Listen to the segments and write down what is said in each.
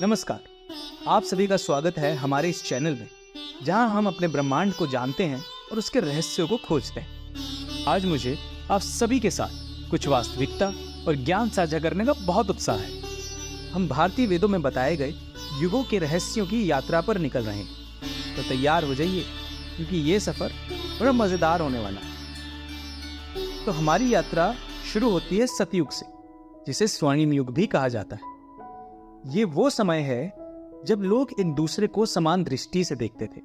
नमस्कार। आप सभी का स्वागत है हमारे इस चैनल में, जहां हम अपने ब्रह्मांड को जानते हैं और उसके रहस्यों को खोजते हैं। आज मुझे आप सभी के साथ कुछ वास्तविकता और ज्ञान साझा करने का बहुत उत्साह है। हम भारतीय वेदों में बताए गए युगों के रहस्यों की यात्रा पर निकल रहे हैं, तो तैयार हो जाइए, क्योंकि ये सफर बड़ा मजेदार होने वाला है। तो हमारी यात्रा शुरू होती है सतयुग से, जिसे स्वर्णिम युग भी कहा जाता है। ये वो समय है जब लोग एक दूसरे को समान दृष्टि से देखते थे,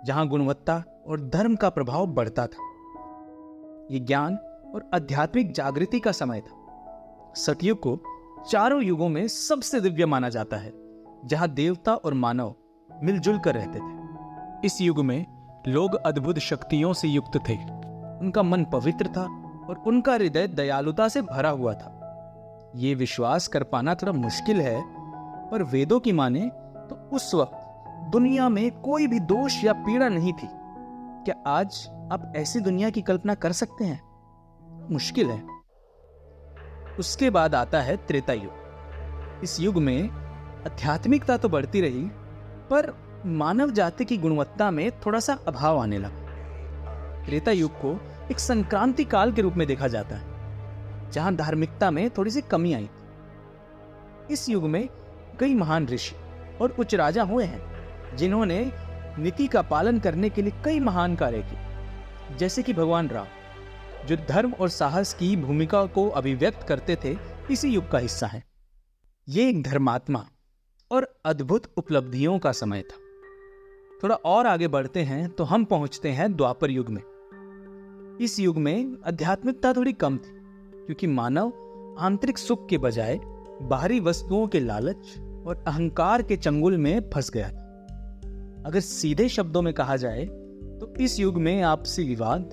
जहां गुणवत्ता और धर्म का प्रभाव बढ़ता था। ये ज्ञान और आध्यात्मिक जागृति का समय था। सतयुग को चारों युगों में सबसे दिव्य माना जाता है, जहां देवता और मानव मिलजुल कर रहते थे। इस युग में लोग अद्भुत शक्तियों से युक्त थे। उनका मन पवित्र था और उनका हृदय दयालुता से भरा हुआ था। ये विश्वास कर पाना थोड़ा मुश्किल है, पर वेदों की माने तो उस वक्त दुनिया में कोई भी दोष या पीड़ा नहीं थी। क्या आज आप ऐसी दुनिया की कल्पना कर सकते हैं? मुश्किल है। उसके बाद आता है त्रेता युग। इस युग में आध्यात्मिकता तो बढ़ती रही, पर मानव जाति की गुणवत्ता में थोड़ा सा अभाव आने लगा। त्रेता युग को एक संक्रांति काल के रूप में देखा जाता है, जहां धार्मिकता में थोड़ी सी कमी आई। इस युग में कई महान ऋषि और उच्च राजा हुए हैं, जिन्होंने नीति का पालन करने के लिए कई महान कार्य किए, जैसे कि भगवान राम, जो धर्म और साहस की भूमिका को अभिव्यक्त करते थे, इसी युग का हिस्सा है। ये एक धर्मात्मा और अद्भुत उपलब्धियों का समय था। थोड़ा और आगे बढ़ते हैं तो हम पहुंचते हैं द्वापर युग में। इस युग में आध्यात्मिकता थोड़ी कम थी, क्योंकि मानव आंतरिक सुख के बजाय बाहरी वस्तुओं के लालच और अहंकार के चंगुल में फंस गया था। अगर सीधे शब्दों में कहा जाए तो इस युग में आपसी विवाद,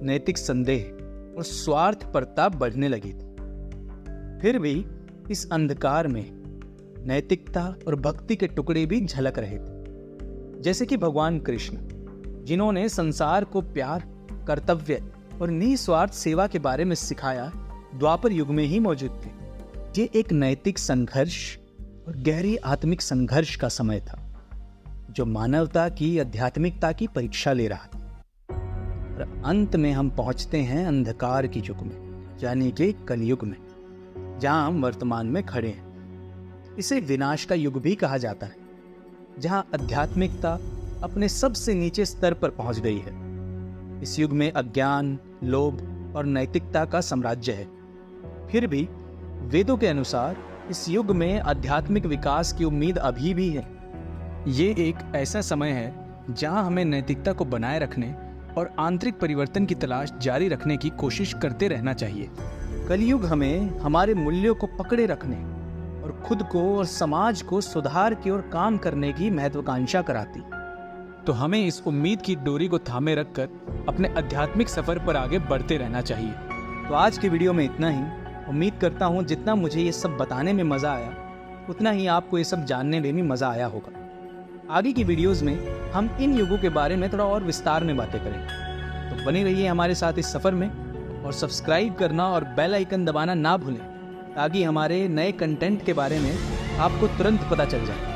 नैतिक संदेह और स्वार्थपरता बढ़ने लगी थी। फिर भी इस अंधकार में नैतिकता और भक्ति के टुकड़े भी झलक रहे थे, जैसे कि भगवान कृष्ण, जिन्होंने संसार को प्यार, कर्तव्य और निस्वार्थ सेवा के बारे में सिखाया, द्वापर युग में ही मौजूद थे। ये एक नैतिक संघर्ष और गहरी आत्मिक संघर्ष का समय था, जो मानवता की आध्यात्मिकता की परीक्षा ले रहा था। और अंत में हम पहुंचते हैं अंधकार की युग में, यानी कि कलयुग में, जहां हम वर्तमान में खड़े हैं। इसे विनाश का युग भी कहा जाता है, जहां आध्यात्मिकता अपने सबसे नीचे स्तर पर पहुंच गई है। इस युग में अज्ञान, लोभ और नैतिकता का साम्राज्य है। फिर भी वेदों के अनुसार इस युग में आध्यात्मिक विकास की उम्मीद अभी भी है। ये एक ऐसा समय है जहां हमें नैतिकता को बनाए रखने और आंतरिक परिवर्तन की तलाश जारी रखने की कोशिश करते रहना चाहिए। कलयुग हमें हमारे मूल्यों को पकड़े रखने और खुद को और समाज को सुधार की ओर काम करने की महत्वाकांक्षा कराती। तो हमें इस उम्मीद की डोरी को थामे रखकर अपने आध्यात्मिक सफर पर आगे बढ़ते रहना चाहिए। तो आज की वीडियो में इतना ही। उम्मीद करता हूँ जितना मुझे ये सब बताने में मज़ा आया, उतना ही आपको ये सब जानने में भी मज़ा आया होगा। आगे की वीडियोस में हम इन युगों के बारे में थोड़ा और विस्तार में बातें करेंगे। तो बने रहिए हमारे साथ इस सफ़र में, और सब्सक्राइब करना और बेल आइकन दबाना ना भूलें, ताकि हमारे नए कंटेंट के बारे में आपको तुरंत पता चल जाए।